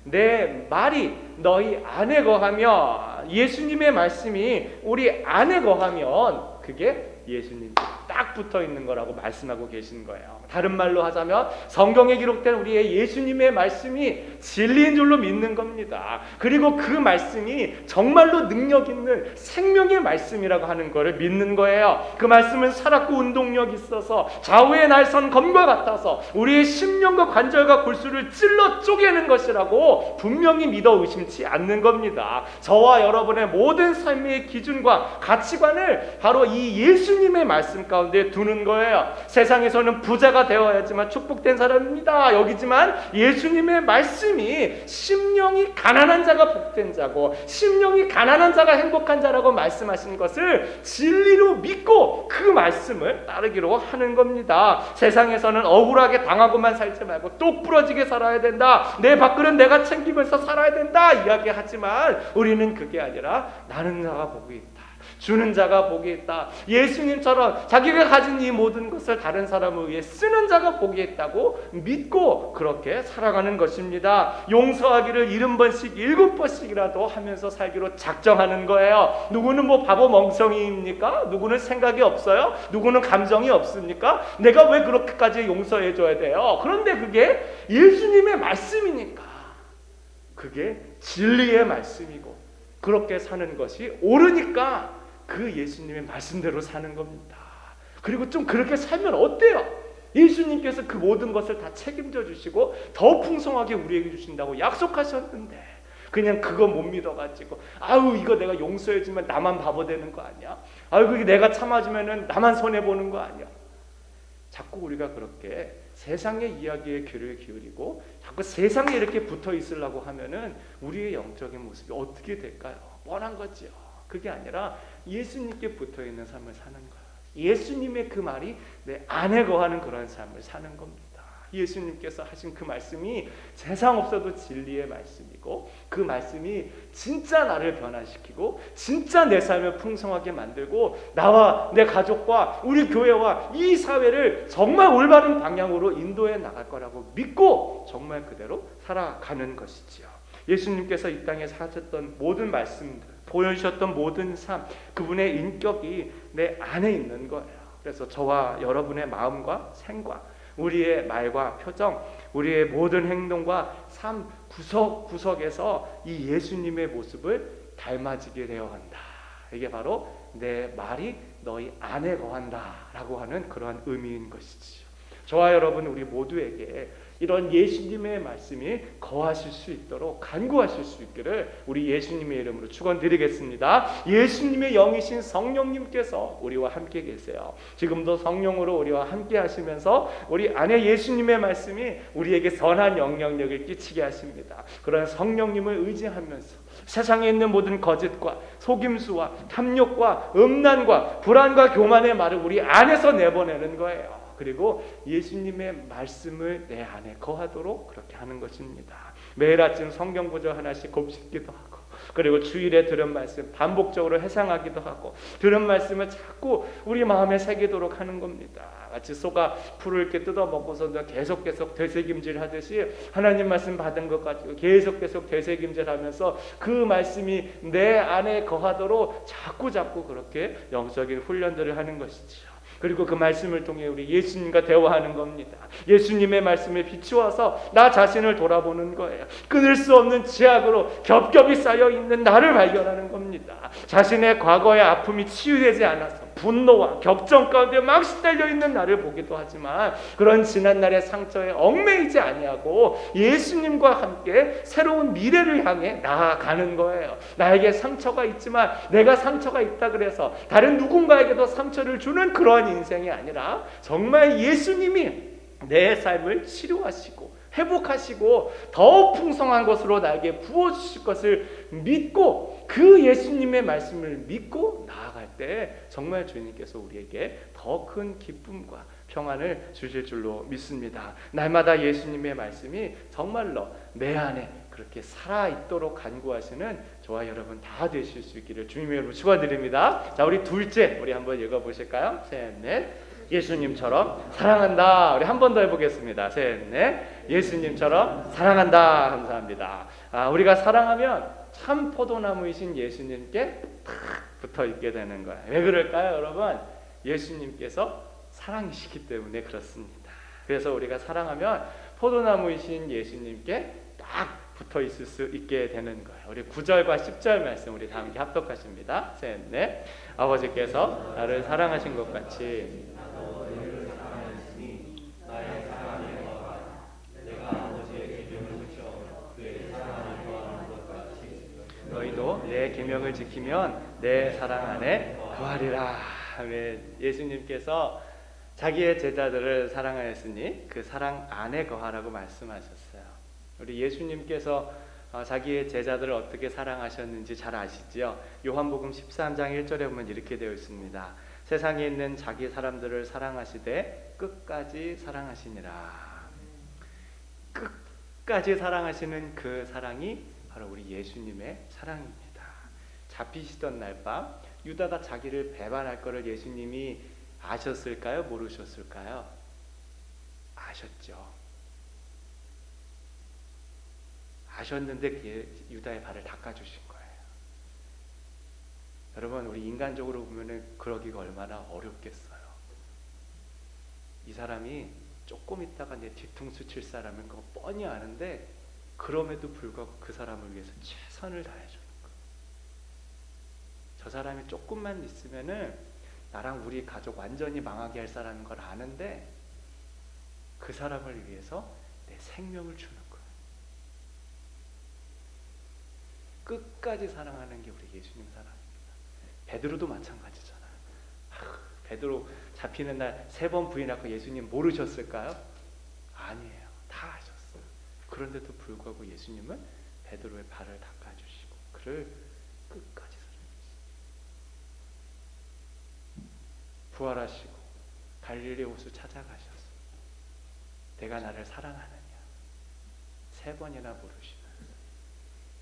내 말이 너희 안에 거하면, 예수님의 말씀이 우리 안에 거하면 그게 예수님께 딱 붙어 있는 거라고 말씀하고 계신 거예요. 다른 말로 하자면 성경에 기록된 우리의 예수님의 말씀이 진리인 줄로 믿는 겁니다. 그리고 그 말씀이 정말로 능력 있는 생명의 말씀이라고 하는 것을 믿는 거예요. 그 말씀은 살았고 운동력 있어서 좌우의 날선 검과 같아서 우리의 심령과 관절과 골수를 찔러 쪼개는 것이라고 분명히 믿어 의심치 않는 겁니다. 저와 여러분의 모든 삶의 기준과 가치관을 바로 이 예수님의 말씀 가운데 두는 거예요. 세상에서는 부자가 되어야지만 축복된 사람입니다 여기지만, 예수님의 말씀이 심령이 가난한 자가 복된 자고 심령이 가난한 자가 행복한 자라고 말씀하신 것을 진리로 믿고 그 말씀을 따르기로 하는 겁니다. 세상에서는 억울하게 당하고만 살지 말고 똑 부러지게 살아야 된다, 내 밥그릇 내가 챙기면서 살아야 된다 이야기하지만, 우리는 그게 아니라 나는 자가 복이 있다, 주는 자가 복이 있다, 예수님처럼 자기가 가진 이 모든 것을 다른 사람을 위해 쓰는 자가 복이 있다고 믿고 그렇게 살아가는 것입니다. 용서하기를 70번씩 7번씩이라도 하면서 살기로 작정하는 거예요. 누구는 뭐 바보 멍청이입니까? 누구는 생각이 없어요? 누구는 감정이 없습니까? 내가 왜 그렇게까지 용서해 줘야 돼요? 그런데 그게 예수님의 말씀이니까, 그게 진리의 말씀이고 그렇게 사는 것이 옳으니까 그 예수님의 말씀대로 사는 겁니다. 그리고 좀 그렇게 살면 어때요? 예수님께서 그 모든 것을 다 책임져 주시고 더 풍성하게 우리에게 주신다고 약속하셨는데, 그냥 그거 못 믿어가지고 아유 이거 내가 용서해주면 나만 바보 되는 거 아니야? 아유 그게 내가 참아주면 나만 손해보는 거 아니야? 자꾸 우리가 그렇게 세상의 이야기에 귀를 기울이고 자꾸 세상에 이렇게 붙어 있으려고 하면은 우리의 영적인 모습이 어떻게 될까요? 뻔한 거지요. 그게 아니라 예수님께 붙어 있는 삶을 사는 거예요. 예수님의 그 말이 내 안에 거하는 그런 삶을 사는 겁니다. 예수님께서 하신 그 말씀이 세상 없어도 진리의 말씀이고, 그 말씀이 진짜 나를 변화시키고 진짜 내 삶을 풍성하게 만들고 나와 내 가족과 우리 교회와 이 사회를 정말 올바른 방향으로 인도해 나갈 거라고 믿고 정말 그대로 살아가는 것이지요. 예수님께서 이 땅에 사셨던 모든 말씀들, 보여주셨던 모든 삶, 그분의 인격이 내 안에 있는 거예요. 그래서 저와 여러분의 마음과 생각, 우리의 말과 표정, 우리의 모든 행동과 삶 구석구석에서 이 예수님의 모습을 닮아지게 되어 간다. 이게 바로 내 말이 너희 안에 거한다 라고 하는 그러한 의미인 것이지요. 저와 여러분 우리 모두에게 이런 예수님의 말씀이 거하실 수 있도록 간구하실 수 있기를 우리 예수님의 이름으로 축원드리겠습니다. 예수님의 영이신 성령님께서 우리와 함께 계세요. 지금도 성령으로 우리와 함께 하시면서 우리 안에 예수님의 말씀이 우리에게 선한 영향력을 끼치게 하십니다. 그런 성령님을 의지하면서 세상에 있는 모든 거짓과 속임수와 탐욕과 음란과 불안과 교만의 말을 우리 안에서 내보내는 거예요. 그리고 예수님의 말씀을 내 안에 거하도록 그렇게 하는 것입니다. 매일 아침 성경 구절 하나씩 곱씹기도 하고, 그리고 주일에 들은 말씀 반복적으로 회상하기도 하고, 들은 말씀을 자꾸 우리 마음에 새기도록 하는 겁니다. 마치 소가 풀을 이렇게 뜯어 먹고서 계속 되새김질 하듯이 하나님 말씀 받은 것 가지고 계속 되새김질하면서 그 말씀이 내 안에 거하도록 자꾸 그렇게 영적인 훈련들을 하는 것이죠. 그리고 그 말씀을 통해 우리 예수님과 대화하는 겁니다. 예수님의 말씀에 비추어서 나 자신을 돌아보는 거예요. 끊을 수 없는 죄악으로 겹겹이 쌓여있는 나를 발견하는 겁니다. 자신의 과거의 아픔이 치유되지 않아서 분노와 격정 가운데 막 시달려 있는 나를 보기도 하지만, 그런 지난날의 상처에 얽매이지 아니하고 예수님과 함께 새로운 미래를 향해 나아가는 거예요. 나에게 상처가 있지만 내가 상처가 있다 그래서 다른 누군가에게도 상처를 주는 그러한 인생이 아니라 정말 예수님이 내 삶을 치료하시고 회복하시고 더 풍성한 것으로 나에게 부어주실 것을 믿고 그 예수님의 말씀을 믿고 나아갈 때 정말 주님께서 우리에게 더 큰 기쁨과 평안을 주실 줄로 믿습니다. 날마다 예수님의 말씀이 정말로 내 안에 그렇게 살아있도록 간구하시는 저와 여러분 다 되실 수 있기를 주님의 이름으로 축원드립니다. 자, 우리 둘째 우리 한번 읽어보실까요? 셋, 넷. 예수님처럼 사랑한다. 우리 한 번 더 해보겠습니다. 셋, 넷. 예수님처럼 사랑한다. 감사합니다. 우리가 사랑하면 참 포도나무이신 예수님께 탁 붙어 있게 되는 거예요. 왜 그럴까요, 여러분? 예수님께서 사랑이시기 때문에 그렇습니다. 그래서 우리가 사랑하면 포도나무이신 예수님께 딱 붙어 있을 수 있게 되는 거예요. 우리 9절과 10절 말씀 우리 다 함께 합독하십니다. 셋, 넷. 아버지께서 나를 사랑하신 것 같이 너희도 내 계명을 지키면 내 사랑 안에 거하리라. 아멘. 예수님께서 자기의 제자들을 사랑하였으니 그 사랑 안에 거하라고 말씀하셨어요. 우리 예수님께서 자기의 제자들을 어떻게 사랑하셨는지 잘 아시죠? 요한복음 13장 1절에 보면 이렇게 되어 있습니다. 세상에 있는 자기 사람들을 사랑하시되 끝까지 사랑하시니라. 끝까지 사랑하시는 그 사랑이 바로 우리 예수님의 사랑입니다. 잡히시던 날 밤 유다가 자기를 배반할 것을 예수님이 아셨을까요? 모르셨을까요? 아셨죠. 아셨는데 유다의 발을 닦아주신 거예요. 여러분, 우리 인간적으로 보면은 그러기가 얼마나 어렵겠어요. 이 사람이 조금 있다가 내 뒤통수 칠 사람인 거 뻔히 아는데 그럼에도 불구하고 그 사람을 위해서 최선을 다해주는 거예요. 저 사람이 조금만 있으면은 나랑 우리 가족 완전히 망하게 할 사람인 걸 아는데 그 사람을 위해서 내 생명을 주는 거예요. 끝까지 사랑하는 게 우리 예수님 사랑입니다. 베드로도 마찬가지잖아요. 베드로 잡히는 날 3번 부인하고 예수님 모르셨을까요? 아니에요. 다 아셨어요. 그런데도 불구하고 예수님은 베드로의 발을 닦아주시고 그를 끝까지 사랑하셨어요. 부활하시고 갈릴리 호수 찾아가셔서 내가 나를 사랑하느냐 3번이나 물으시면서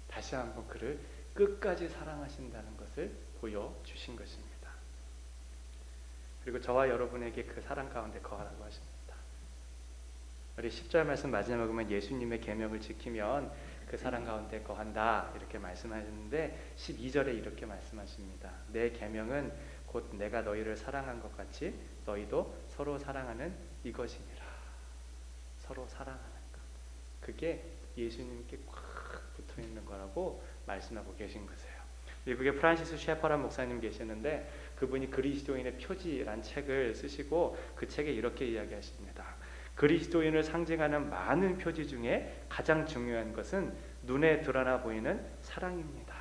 다시 한번 그를 끝까지 사랑하신다는 것을 보여주신 것입니다. 그리고 저와 여러분에게 그 사랑 가운데 거하라고 하십니다. 우리 10절 말씀 마지막에 보면 예수님의 계명을 지키면 그 사랑 가운데 거한다 이렇게 말씀하셨는데 12절에 이렇게 말씀하십니다. 내 계명은 곧 내가 너희를 사랑한 것 같이 너희도 서로 사랑하는 이것이니라. 서로 사랑하는 것. 그게 예수님께 꽉 붙어있는 거라고 말씀하고 계신 거세요. 미국에 프란시스 셰퍼란 목사님 계시는데 그분이 그리스도인의 표지란 책을 쓰시고 그 책에 이렇게 이야기하십니다. 그리스도인을 상징하는 많은 표지 중에 가장 중요한 것은 눈에 드러나 보이는 사랑입니다.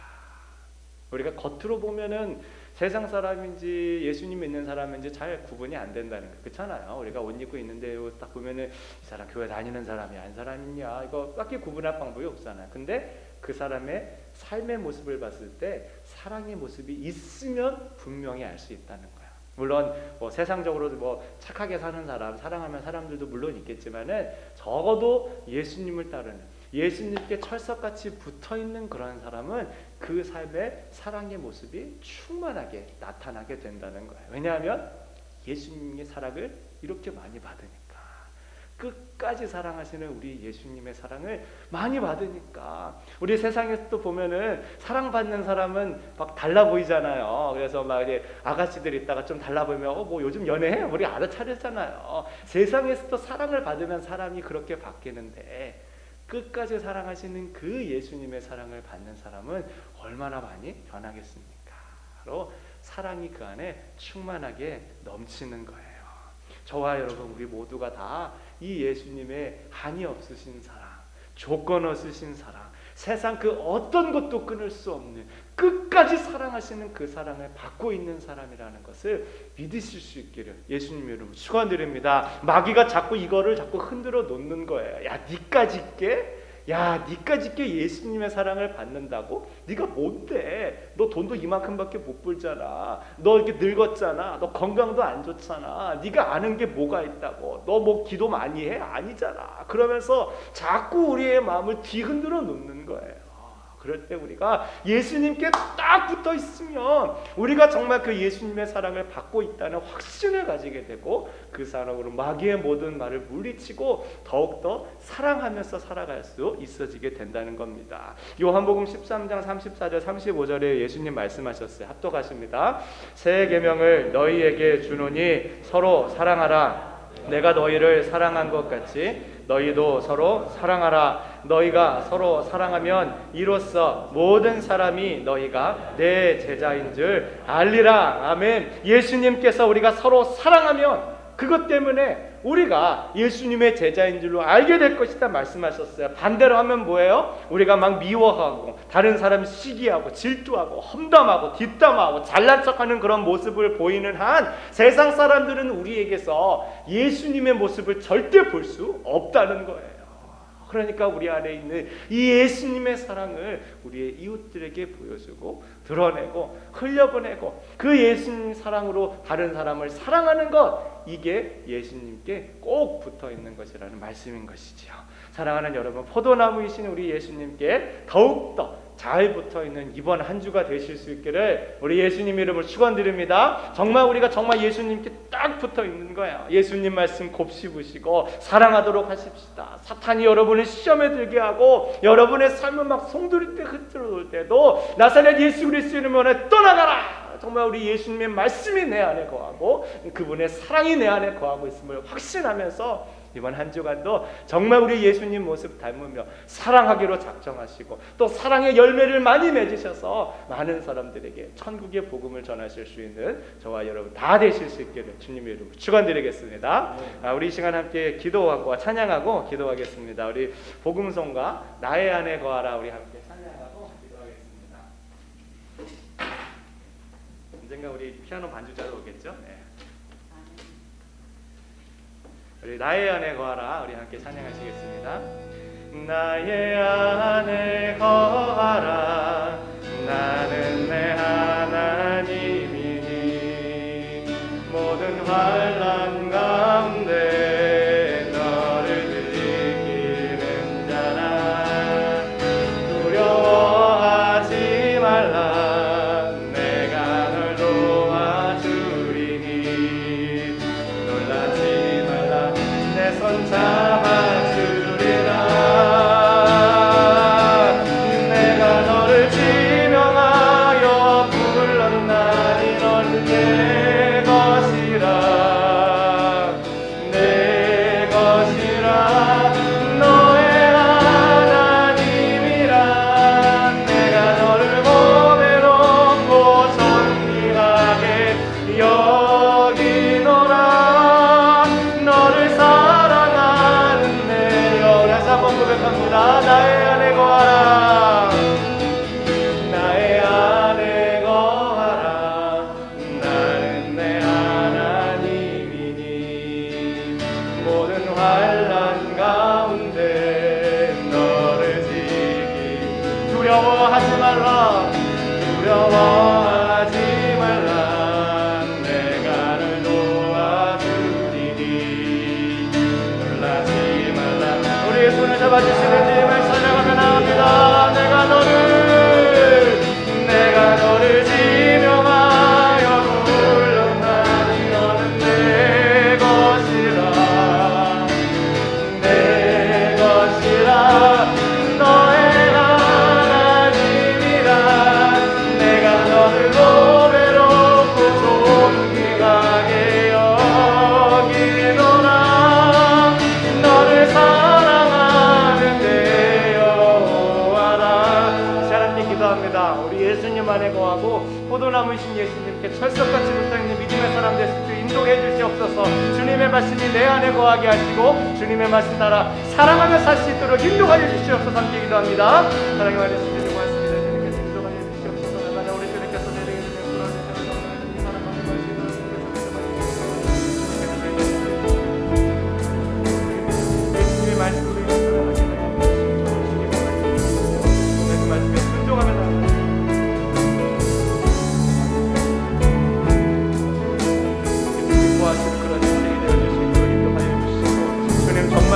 우리가 겉으로 보면은 세상 사람인지 예수님 믿는 사람인지 잘 구분이 안 된다는 거 그렇잖아요. 우리가 옷 입고 있는데 딱 보면은 이 사람 교회 다니는 사람이야 안 사람이냐 이거 딱히 구분할 방법이 없잖아요. 근데 그 사람의 삶의 모습을 봤을 때 사랑의 모습이 있으면 분명히 알 수 있다는 거예요. 물론 뭐 세상적으로 뭐 착하게 사는 사람, 사랑하는 사람들도 물론 있겠지만은 적어도 예수님을 따르는 예수님께 철석같이 붙어있는 그런 사람은 그 삶의 사랑의 모습이 충만하게 나타나게 된다는 거예요. 왜냐하면 예수님의 사랑을 이렇게 많이 받으니까 끝까지 사랑하시는 우리 예수님의 사랑을 많이 받으니까 우리 세상에서 또 보면은 사랑받는 사람은 막 달라 보이잖아요. 그래서 막 이제 아가씨들 있다가 좀 달라 보이면 뭐 요즘 연애해? 우리 알아차렸잖아요. 세상에서 또 사랑을 받으면 사람이 그렇게 바뀌는데 끝까지 사랑하시는 그 예수님의 사랑을 받는 사람은 얼마나 많이 변하겠습니까? 바로 사랑이 그 안에 충만하게 넘치는 거예요. 저와 여러분 우리 모두가 다 이 예수님의 한이 없으신 사랑, 조건 없으신 사랑, 세상 그 어떤 것도 끊을 수 없는 끝까지 사랑하시는 그 사랑을 받고 있는 사람이라는 것을 믿으실 수 있기를 예수님 이름으로 축원드립니다. 마귀가 자꾸 이거를 자꾸 흔들어 놓는 거예요. 야, 니까지 있게? 야, 니까지 있게 예수님의 사랑을 받는다고? 네가 뭔데? 너 돈도 이만큼밖에 못 벌잖아. 너 이렇게 늙었잖아. 너 건강도 안 좋잖아. 네가 아는 게 뭐가 있다고? 너 뭐 기도 많이 해? 아니잖아. 그러면서 자꾸 우리의 마음을 뒤흔들어 놓는 거예요. 그럴 때 우리가 예수님께 딱 붙어 있으면 우리가 정말 그 예수님의 사랑을 받고 있다는 확신을 가지게 되고 그 사랑으로 마귀의 모든 말을 물리치고 더욱더 사랑하면서 살아갈 수 있어지게 된다는 겁니다. 요한복음 13장 34절 35절에 예수님 말씀하셨어요. 합독하십니다. 새 계명을 너희에게 주노니 서로 사랑하라. 내가 너희를 사랑한 것 같이 너희도 서로 사랑하라. 너희가 서로 사랑하면 이로써 모든 사람이 너희가 내 제자인 줄 알리라. 아멘. 예수님께서 우리가 서로 사랑하면 그것 때문에 우리가 예수님의 제자인 줄로 알게 될 것이다 말씀하셨어요. 반대로 하면 뭐예요? 우리가 막 미워하고 다른 사람 시기하고 질투하고 험담하고 뒷담화하고 잘난 척하는 그런 모습을 보이는 한 세상 사람들은 우리에게서 예수님의 모습을 절대 볼 수 없다는 거예요. 그러니까 우리 안에 있는 이 예수님의 사랑을 우리의 이웃들에게 보여주고 드러내고 흘려보내고 그 예수님 사랑으로 다른 사람을 사랑하는 것, 이게 예수님께 꼭 붙어있는 것이라는 말씀인 것이지요. 사랑하는 여러분, 포도나무이신 우리 예수님께 더욱더 잘 붙어있는 이번 한 주가 되실 수 있기를 우리 예수님 이름으로 축원드립니다. 정말 우리가 정말 예수님께 딱 붙어있는 거예요. 예수님 말씀 곱씹으시고 사랑하도록 하십시다. 사탄이 여러분을 시험에 들게 하고 여러분의 삶을 막 송두리 때 흔들어 놓을 때도 나사렛 예수 그리스도 이름으로 떠나가라. 정말 우리 예수님의 말씀이 내 안에 거하고 그분의 사랑이 내 안에 거하고 있음을 확신하면서 이번 한 주간도 정말 우리 예수님 모습 닮으며 사랑하기로 작정하시고 또 사랑의 열매를 많이 맺으셔서 많은 사람들에게 천국의 복음을 전하실 수 있는 저와 여러분 다 되실 수 있기를 주님의 이름으로 축원드리겠습니다. 우리 이 시간 함께 기도하고 찬양하고 기도하겠습니다. 우리 복음송가 나의 안에 거하라 우리 함께 찬양하고 기도하겠습니다. 언젠가 우리 피아노 반주자도 오겠죠? 네. 우리 나의 안에 거하라 우리 함께 찬양하시겠습니다. 나의 안에 거하라 나는 내 하나님이니 모든 환난 가운데 너를 지키는 자라 두려워하지 말라 내가 널 도와주리니 놀라지 내 손 잡아주리라 내가 너를 지명하여 불렀나니 넌 내 것이라 내 것이라 너의 하나님이라 내가 너를 보배롭고 존귀하게 여기노라 너를 사랑하는 내 영에서 한번 고백합니다. 나의 안에 거하라 나의 안에 거하라 나는 예수님께 철석같이 붙어있는 믿음의 사람 될 수 있도록 인도해 주시옵소서. 주님의 말씀이 내 안에 거하게 하시고 주님의 말씀 따라 사랑하며 살 수 있도록 인도하여 주시옵소서. 함께 기도합니다. 사랑의 말씀 주님 고맙습니다. 주님께서 인도하여 주시옵소서. 날마다 우리 주님께서 내리게 주시는 그런 사랑하며 예수님의 말씀으로 인도하게 그 말씀에 순종하며 나아가는 구하시는 그런 인생이 되어줄 수 있도록 인도하여 주시고 주님 정말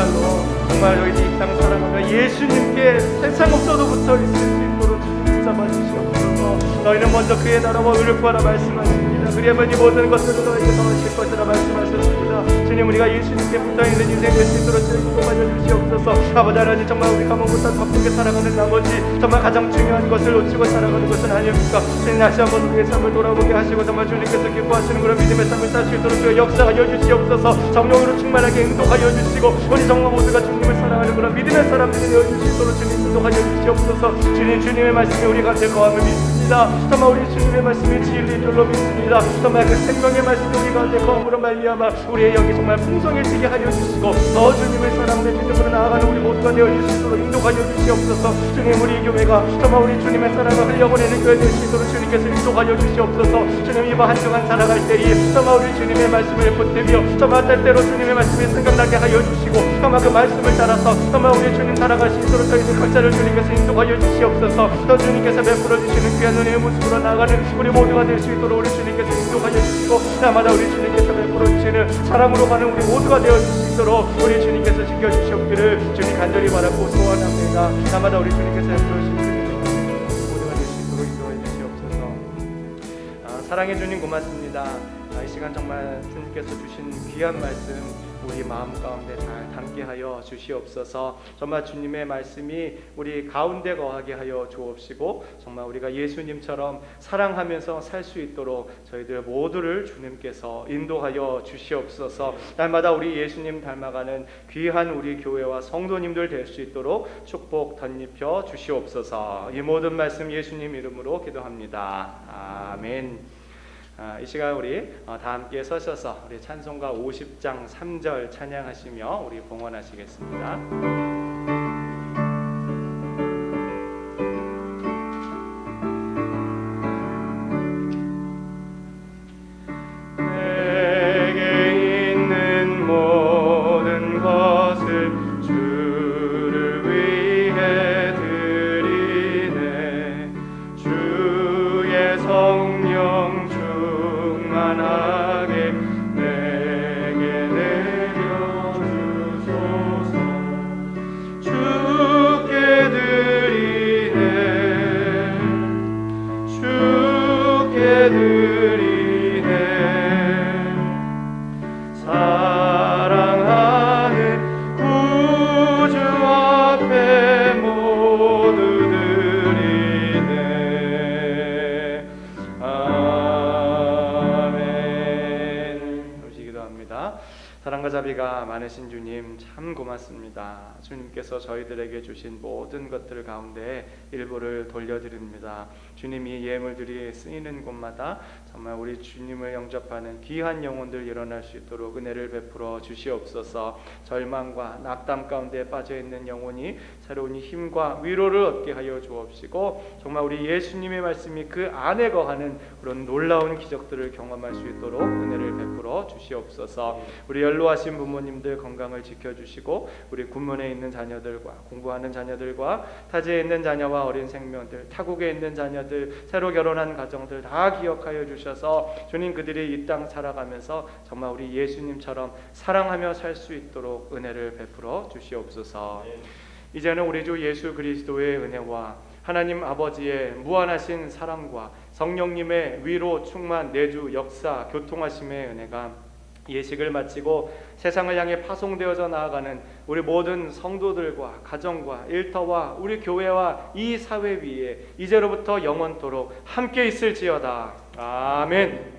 너희들이 이 땅 살아가며 예수님께 세상 없어도 붙어 있을 수 있도록 주님 붙잡아 주시옵소서. 너희는 먼저 그의 나라와 의를 구하라 말씀하십니다. 그리하면 이 모든 것들을 너희에게 더하실 것이라 말씀하셨습니다. 주님 우리가 예수님께 붙어있는 인생 될 수 있도록 주님 인도하여 주시옵소서. 아버지 하나님 정말 우리가 못한 바쁘게 살아가는 나머지 정말 가장 중요한 것을 놓치고 살아가는 것은 아닙니까? 주님 다시 한번 우리의 삶을 돌아보게 하시고 정말 주님께서 기뻐하시는 그런 믿음의 삶을 살 수 있도록 그 역사하여 주시옵소서. 성령으로 충만하게 인도하여 주시고 우리 정말 모두가 주님을 사랑하는 그런 믿음의 사람들이 되어 줄 수 있도록 주님 인도하여 주시옵소서. 주님의 말씀이 우리 가운데 거함을 믿습니다. 정말 우리 주님의 말씀이 진리인 줄로 믿습니다. 정말 그 생명의 말씀이 우리 가운데 거함으로 말미암아 우리의 영이 정말 풍성해지게 하여 주시고 더 주님을 사랑하는 믿음으로 나아가는 우리 모두가 되어 줄 수 있도록 인도하여 주시옵소서. 주님 우리 교회가 정말 우리 주님의 사랑을 흘려보내는 교회 될 수 있도록 주님께서 인도하여 주시옵소서. 주님 이번 한 주간 살아갈 때에 정말 우리 주님의 말씀을 붙들며 정말 때때로 주님의 말씀이 생각나게 하여 주시고 정말 그 말씀을 따라서 정말 우리 주님 살아갈 수 있도록 저희들 각자를 주님께서 인도하여 주시옵소서. 또 주님께서 베풀어 주시는 귀한 은혜의 모습으로 나아가는 우리 모두가 될 수 있도록 우리 주님께서 인도하여 주시고 날마다 우리 주님께서 베풀어 주시는 사랑으로 가는 우리 모두가 되어 줄 수 있도록 우리 주님께서 지켜주시옵기를 주님 간절히 바라고 소원합니다. 날마다 우리 주님께서 베풀어 주시는 모두가 될 수 있도록 인도하여 주시옵소서. 사랑해 주님 고맙습니다. 이 시간 정말 주님께서 주신 귀한 말씀 우리 마음 가운데 잘 담게 하여 주시옵소서. 정말 주님의 말씀이 우리 가운데 거하게 하여 주옵시고 정말 우리가 예수님처럼 사랑하면서 살 수 있도록 저희들 모두를 주님께서 인도하여 주시옵소서. 날마다 우리 예수님 닮아가는 귀한 우리 교회와 성도님들 될 수 있도록 축복 덧입혀 주시옵소서. 이 모든 말씀 예수님 이름으로 기도합니다. 아멘. 이 시간 우리 다 함께 서셔서 우리 찬송가 50장 3절 찬양하시며 우리 봉헌하시겠습니다. 내게 있는 모든 것을 주를 위해 드리네. 주의 성령 충만하게 내게 내려주소서. 주께 드리네. 주께 드리네. 사랑하는 구주 앞에 모두 드리네. 사랑과 자비가 많으신 주님 참 고맙습니다. 주님께서 저희들에게 주신 모든 것들 가운데 일부를 돌려드립니다. 주님이 예물들이 쓰이는 곳마다 정말 우리 주님을 영접하는 귀한 영혼들 일어날 수 있도록 은혜를 베풀어 주시옵소서. 절망과 낙담 가운데 빠져있는 영혼이 새로운 힘과 위로를 얻게 하여 주옵시고 정말 우리 예수님의 말씀이 그 안에 거하는 그런 놀라운 기적들을 경험할 수 있도록 은혜를 베풀어 주시옵소서. 우리 연로하신 부모님들 건강을 지켜주시고 우리 군문에 있는 자녀들과 공부하는 자녀들과 타지에 있는 자녀와 어린 생명들, 타국에 있는 자녀들, 새로 결혼한 가정들 다 기억하여 주셔서 주님 그들이 이 땅 살아가면서 정말 우리 예수님처럼 사랑하며 살 수 있도록 은혜를 베풀어 주시옵소서. 이제는 우리 주 예수 그리스도의 은혜와 하나님 아버지의 무한하신 사랑과 성령님의 위로 충만 내주 역사 교통하심의 은혜가 예식을 마치고 세상을 향해 파송되어져 나아가는 우리 모든 성도들과 가정과 일터와 우리 교회와 이 사회 위에 이제로부터 영원토록 함께 있을지어다. 아멘.